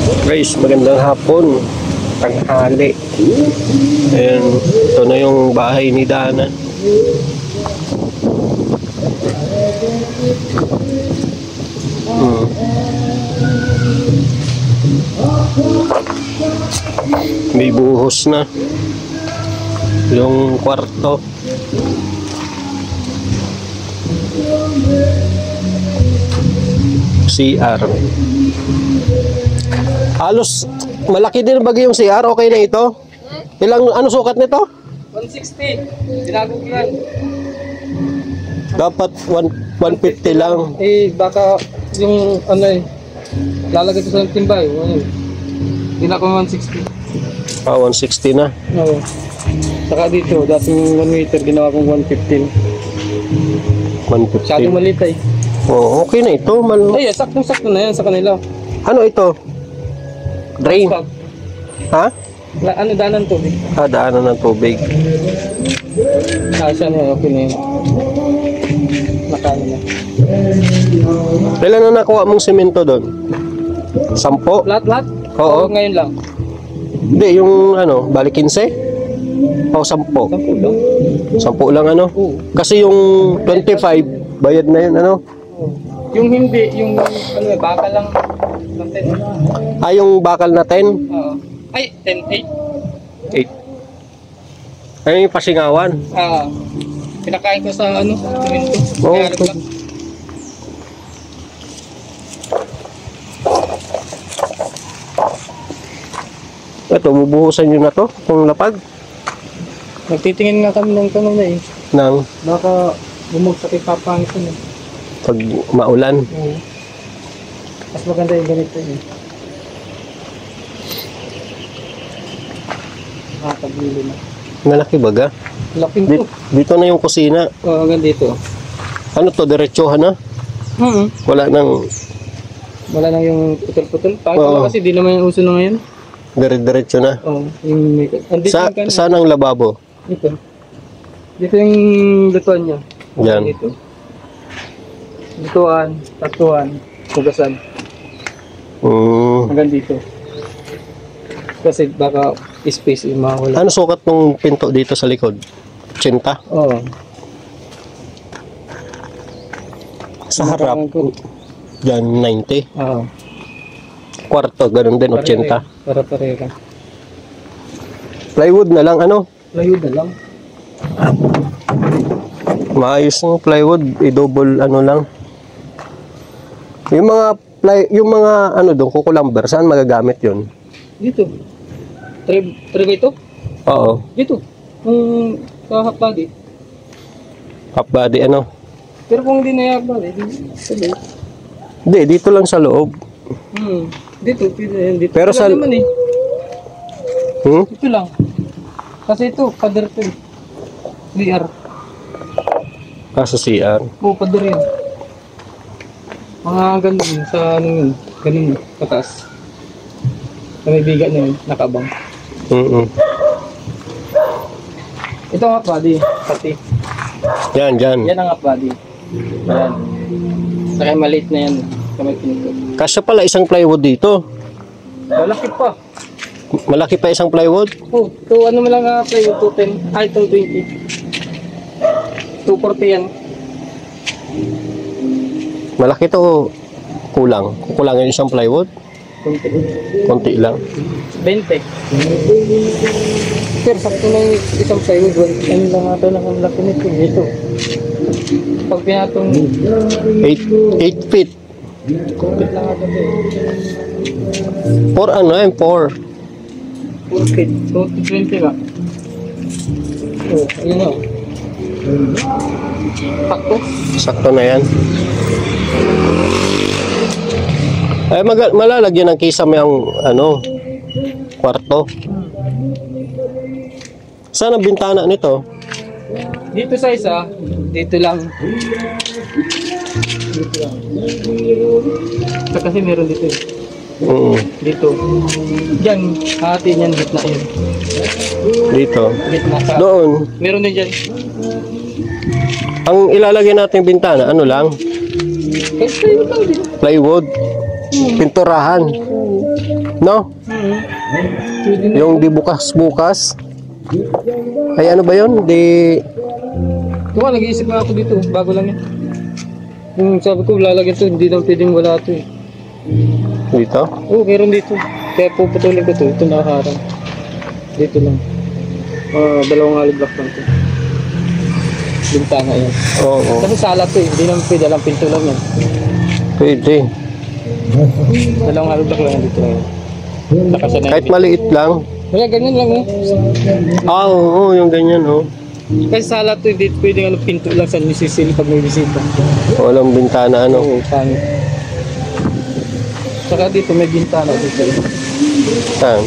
Guys, magandang hapon. Tanghali. Ayan, ito na yung bahay ni Dana. May buhos na yung kwarto. CR. Halos malaki din bagay yung CR. Okay na ito? Ilang ano sukat nito? 160. Tinago ko yan. Dapat 150 lang. Baka yung ano lalagay ko sa timba Tinago ko 160. 160 na. Oo. Saka dito, dating 1 meter, ginawa kong 115. 150. Masyadong maliit Oh, okay na ito. Saktong-sakto na yan sa kanila. Ano ito? Drain. Ha? Danan tubig. Daanan ng tubig. Siya na, okay na yun. Nakano na. Kailan na nakuha mong semento doon? 10? Lahat? Oo. Ngayon lang. Hindi, yung ano, bali 15? O 10? 10 lang. 10 lang ano? Oo. Kasi yung 25, bayad na yun ano? Yung hindi, yung ano, baka lang ng 10. Yung bakal na 10? Ay, 10, 8. Ayun yung pasingawan. Pinakain ko sa ano, semento. Oh, Kaya okay. Ito, bubuhusan nyo na to, itong lapag. Nagtitingin nga kami ng tanong na Nang Baka bumagsak yung papangit ko pag maulan. Oo. Mas maganda yung ganito Nakakabili na. Malaki baga. Laking to. Dito na yung kusina. Oo, hanggang dito. Ano to, diretsuhan na? Wala nang Wala na yung putol-putol. Oo. Kasi di naman yung uso na ngayon. dire-diretso na. Oo. Yung andito yung kanin. Saan ang lababo? Dito. Dito yung lutuan niya. Yan. Dito. Lutuan, tatuan, hugasan. Hanggang dito. Kasi baka space yung mawala. Ano sukat ng pinto dito sa likod? 80? Oo. Sa harap, yan 90. Oo. Kwarto, ganun din, 80. Para pareha. Plywood na lang, ano? Plywood na lang. Maayos ng plywood, i-double ano lang. Yung mga ano doon, kukulamber, saan magagamit yun? Dito. Try ba ito? Oo. Dito. Sa half body. Half body, ano? Pero kung hindi na half body, sabi. Hindi, dito lang sa loob. Dito, pwede yan. Dito. Pero sa... naman Ito lang. Kasi ito, pader ito. VR. Sa CR. Oo, pader yan. Mga ganun sa ano yun. Ganun, pataas. Sa may biga na yun, nakabang. Ito ang half body, pati. Yan, dyan. Yan ang half body. Yan. Saka maliit na yan. Kamay pinito. Kasya pala isang plywood dito. Malaki pa. Malaki pa isang plywood? Oh, ito ano mo lang plywood, 210. Ay, itong 20. 240 yan. Malaki to, kulang. Kukulangin isang plywood? Konti lang. 20. Pero sakto na yung isang plywood. Ano lang ata lang ang laki nito. Dito. Pag pinatong 8 feet. complete lang ata ito. 4 ano yan? 4. 4 feet. 20 nga. Oh, ayun o. Sakto. Sakto na yan. Ay, malalagyan ng kisame ang ano, kwarto. Saan ang bintana nito? Dito sa isa, dito lang. Dito lang. Ito kasi meron dito. Dito. Diyan, hati niyan, gitna yun. Dito. Gitna sa... Doon. Meron din dyan. Ang ilalagay natin bintana, ano lang? Kasi yun lang din. Plywood. Pinturahan. No? Pwede na. Yung di bukas-bukas. Ay ano ba yun? Di... Kung nag-iisip nga ako dito, bago lang yan. Yung sabi ko, lalagyan to, hindi lang pwedeng wala to eh. Dito? Oo, meron dito. Kaya puputulin ko to, ito nakaharang. Dito lang. Dalawang hollow block lang to. Bintana yan. Oo. Kasi sala to eh, hindi naman pwede, alam pinto lang yan. Pwede. Dalawang hollow block lang yan dito lang. Nakasanay. Kahit maliit lang. Wala, ganyan lang oh. Ah, oo, yung ganyan, oh. Kasi sala to, hindi pwede ano, pinto lang sa nisisili pag may bisita. Walang bintana, ano. Oo, pangit. Saka dito may bintana dito. Saan?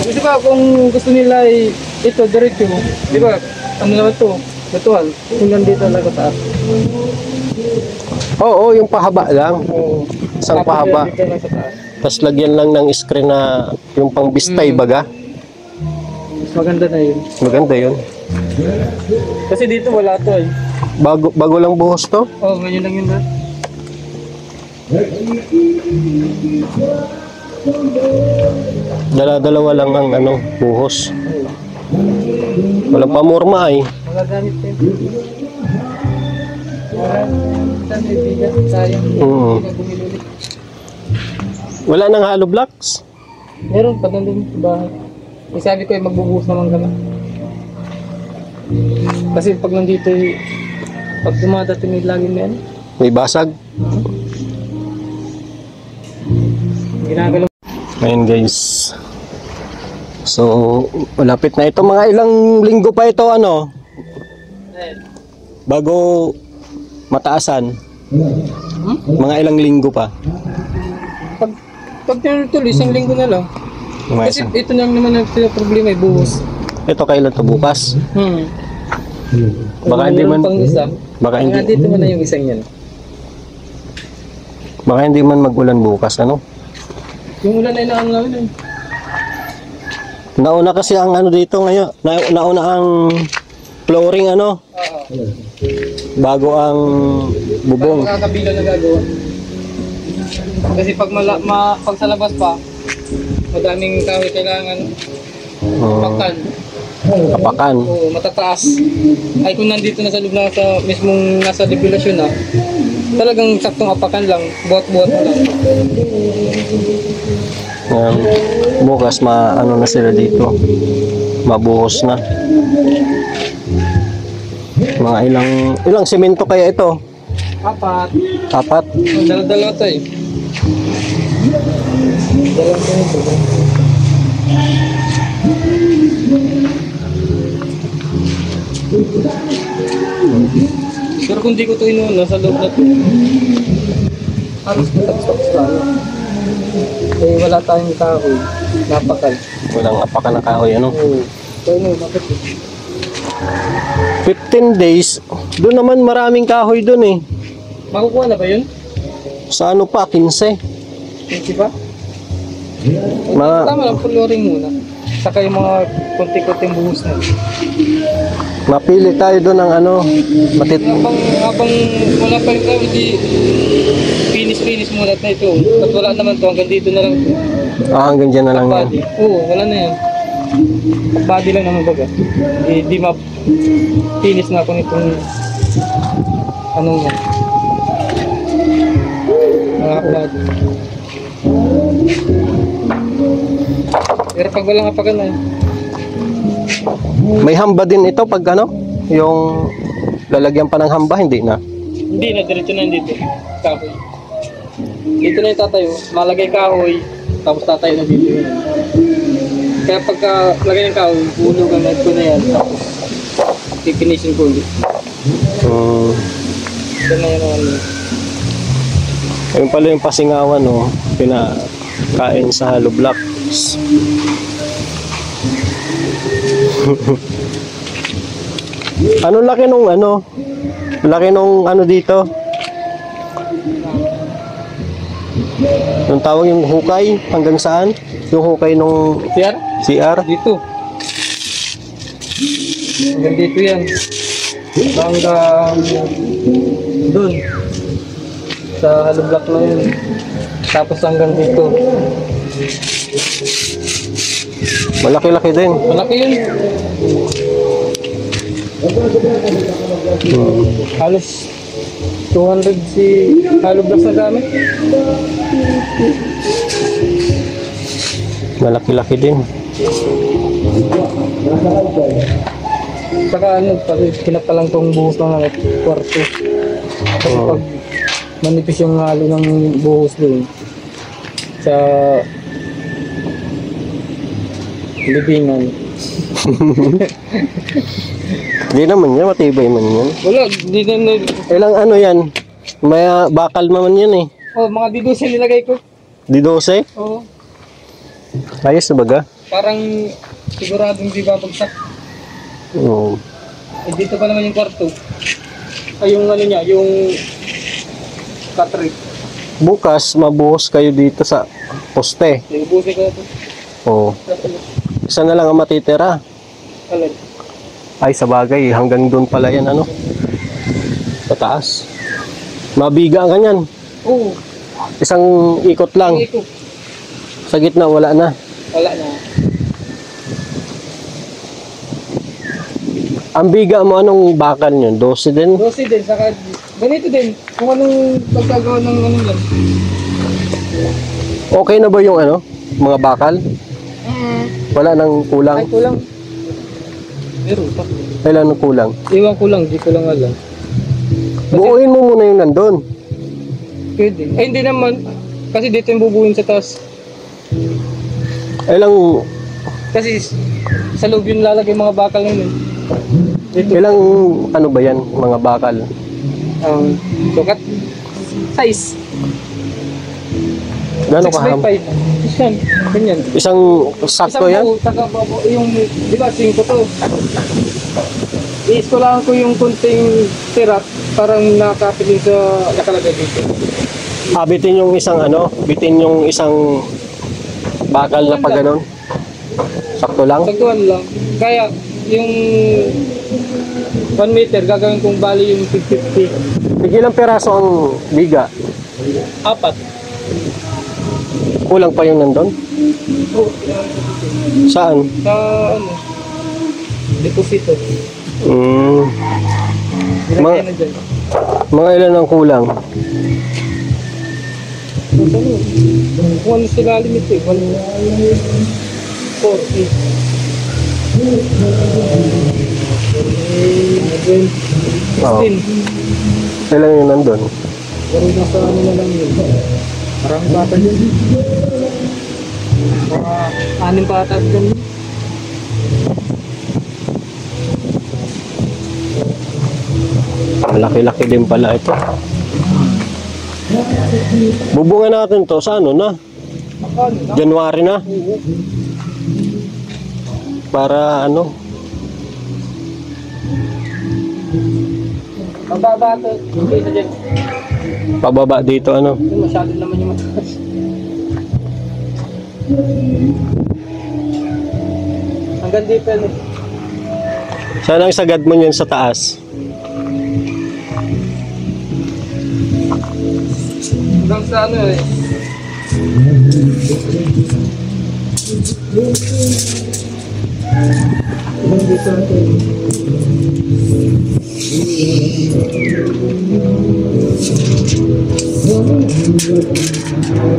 Di ba kung gusto nila ay ito diretso, di ba? Ano naman to? Batuhan. Hanggang dito lang taas. Oo, yung pahaba lang. Oo. Isang Tapos pahaba. dito lang sa taas. Tapos lagyan lang ng screen na yung pang bistay baga. Mas maganda na yun. Maganda yun. Kasi dito wala to eh. Bago lang buhos to. Oo, ganyan lang yun na. Dala-dalawa lang ang ano, buhos. Walang pamorma ay. Magagamit ko yun. Saan may bigat? Sayang. Oo. Hindi na bumili ulit. Wala nang hollow blocks. Meron pa nandun sa bahay. Eh, sabi ko ay magbubuhos naman kami. Kasi pag nandito pag dumadating may lagi na yan. May basag. Ginagalaw. Ayun guys. So, malapit na ito. Mga ilang linggo pa ito ano? Bago mataasan. Mga ilang linggo pa. Pag tinutuloy, isang linggo na lang. Mga Kasi isang- ito na lang naman ang problema ay buhos. Ito kailan to bukas? Baka hindi Mayroon man pang isa. baka Nga hindi dito mo na yung isang yan. baka hindi man magulan bukas ano? Yung ulan ay naano namin eh. Nauna kasi ang ano dito ngayon. Nauna ang flooring ano? Oo. Bago ang bubong. Makakabila na gagawa. Kasi pag pag sa labas pa, madaming kahoy kailangan pakan. Kapakan. Oo, matataas. Ay kung nandito na sa loob na sa mismong nasa depilasyon na, talagang saktong apakan lang, buhat-buhat mo lang. Bukas ano na sila dito. Mabuhos na. Mga ilang semento kaya ito? Apat. Apat. Dala-dala ito eh. Dalawang ganito. Pero kung di ko ito inuuna sa loob na ito, halos matagsak sa ano. Eh wala tayong kahoy. Napakal. Walang apakan na kahoy ano? Oo. Kaya no, bakit? 15 days. Doon naman maraming kahoy doon eh. Makukuha na ba yun? Sa ano pa? 15. Hindi ba? Mga- Tama lang, flooring muna. Saka yung mga konti-konting buhos na. Mapili tayo doon ng ano. Habang wala pa rin tayo, hindi finish muna na ito. At wala naman to, hanggang dito na lang. Hanggang dyan na lang yan. Body. Oo, wala na yan. Body lang naman baga. Di ma-finish na ako nitong anong yan. Mga body. Pero pag walang apakan na, May hamba din ito pag ano? Yung lalagyan pa ng hamba, hindi na. hindi na, diretso na yan dito. Kahoy. Dito na yung tatayo. Malagay kahoy, tapos tatayo na dito yun. Kaya pagka lagay ng kahoy, hulugan na ito na yan. Tapos pipinisin ko ulit. Ito na yan ang ano. Ayun pala yung pasingawan, no? Pinakain sa hollow blocks. Ano laki nung ano? Laki nung ano dito? Yung tawag yung hukay? Hanggang saan? Yung hukay nung CR? CR? Dito. Hanggang dito yan. Hanggang doon. Sa sa hollow block na yun. Tapos hanggang dito. Malaki-laki din. Malaki yun. Halos 200 si hollow block na gamit. Malaki-laki din. Saka ano, kinap lang tong buhos ng kwarto. Kasi pag manipis yung halo ng buhos doon sa libingan. Hindi naman yan, matibay man yan. Wala, di na. Ilang ano yan? May bakal naman yan eh. Oh, mga didusin nilagay ko. Di 12? Oo. Ayos na baga? Parang siguradong di babagsak. Oo. Eh, dito pa naman yung kwarto. Ay, yung ano niya, yung cartridge. Bukas, mabuhos kayo dito sa poste. Iubusin ko na ito. Oo. Isa na lang ang matitira. Alin? Ay, sa bagay, hanggang doon pala yan, ano? Sa taas. Mabiga ka yan. Oo. Isang ikot lang. Ito. Sa gitna, wala na. Wala na. Ang biga mo, anong bakal nyo? 12 din? 12 din, saka ganito din. Kung anong pagkagawa ng ano yan. Okay na ba yung ano? Mga bakal? Wala nang Ay, kulang? kulang. Meron pa. Kailan nang kulang? Iwan ko lang, di ko lang alam. Buuin mo muna yung nandun. Pwede. Eh, hindi naman. Kasi dito yung bubuin sa taas. Ilang, Kasi sa loob yung lalagay mga bakal ngayon. Dito. ilang ano ba yan? Mga bakal? Sukat. Size. Gano'n 6 by kaham? 5. Yan. Ganyan. Isang sakto yan? buo, saka yung, di ba, 5 to. I-iskolahan ko yung kunting tirat parang nakapiling sa nakalagay dito. Bitin yung isang ano? Bitin yung isang bakal na pa ganun? Sakto lang? Sagtuan lang. Kaya yung 1 meter gagawin kong bali yung 50. Ilang peraso ang biga? 4. Kulang pa yung nandun? Oh, Saan? sa ano? Deposito. Mga, Ilagay na dyan. mga ilan ang kulang? Kung ano sila limit eh. 1, 4, 8. Oo. 16. Ilan yung nandun? Pero nasa ano na lang yun. Maraming bata yun. Mga 6 bata dyan. Malaki-laki din pala ito. Bubungan natin to sa ano na? Ano na? January na. Para ano? Mababa ito. Hindi na dyan. Pababa dito ano? Yung masyado naman yung mataas. Hanggang dito yan eh. Saan ang sagad mo yun sa taas? Hanggang sa ano eh. Hanggang dito natin.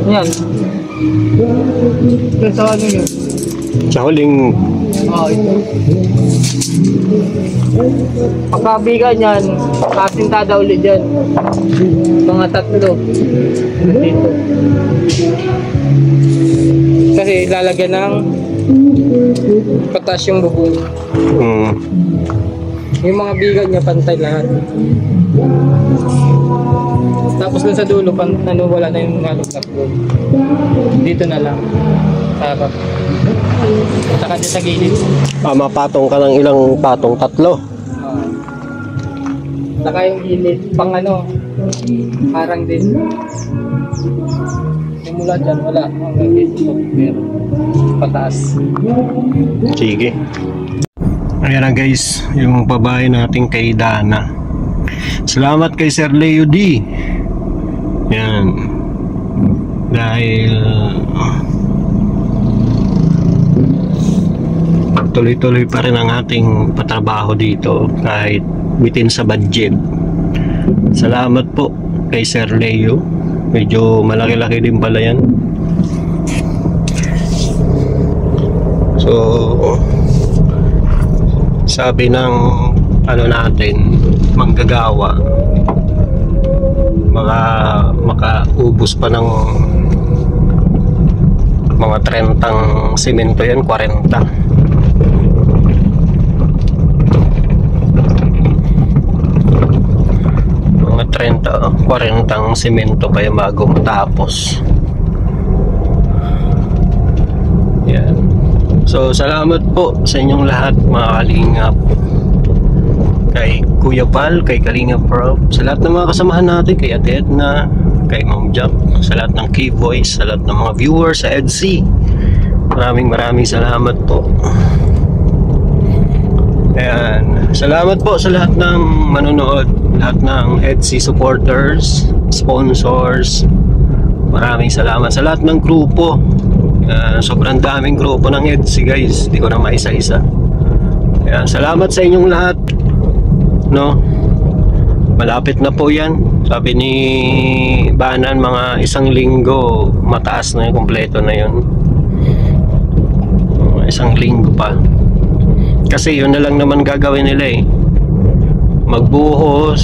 Yan. Yan sa ano yun? Sa huling Ito. Pagkabigan yan, kasintada ulit dyan. Mga 3. Dito. Kasi lalagyan ng patas yung bubong. Yung mga bigan niya pantay lahat. Tapos dun sa dulo, wala na yung halong takbo. Dito na lang. Sarap. Saka dyan sa gilid. mapatong ka ng ilang patong? 3? Saka yung gilid, pang ano, parang din. Simula dyan, wala. Hanggang dito, pero pataas. Sige. Ayan na guys, yung babae natin kay Dana. Salamat kay Sir Leo D. Yan. Dahil tuloy-tuloy pa rin ang ating patrabaho dito kahit within sa budget. Salamat po kay Sir Leo. Medyo malaki-laki din pala yan. So sabi ng ano natin, manggagawa, makaubos pa ng mga 30 semento yan, 40. Mga 40 semento pa yung bago matapos. Yan. So salamat po sa inyong lahat, mga kalingap. Kay Kuya Pal, kay Kalingap Prof, sa lahat ng mga kasamahan natin, kay Ate Edna, kay Ma'am Jack, sa lahat ng key voice, sa lahat ng mga viewers sa EDC. Maraming salamat po. Ayan. Salamat po sa lahat ng manonood, lahat ng EDC supporters, sponsors. Maraming salamat sa lahat ng grupo. Sobrang daming grupo ng EDC, guys. Hindi ko na maisa-isa. Ayan. Salamat sa inyong lahat. No? Malapit na po yan. Sabi ni Banan, mga 1 linggo mataas na yung kompleto na yun. 1 linggo pa. Kasi yun na lang naman gagawin nila eh. Magbuhos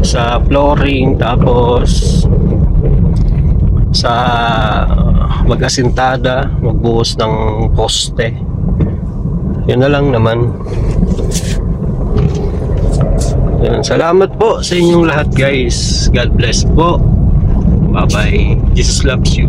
sa flooring, tapos sa mag-asintada, magbuhos ng poste. Yun na lang naman. Salamat po sa inyong lahat, guys. God bless po. Bye bye. Jesus loves you.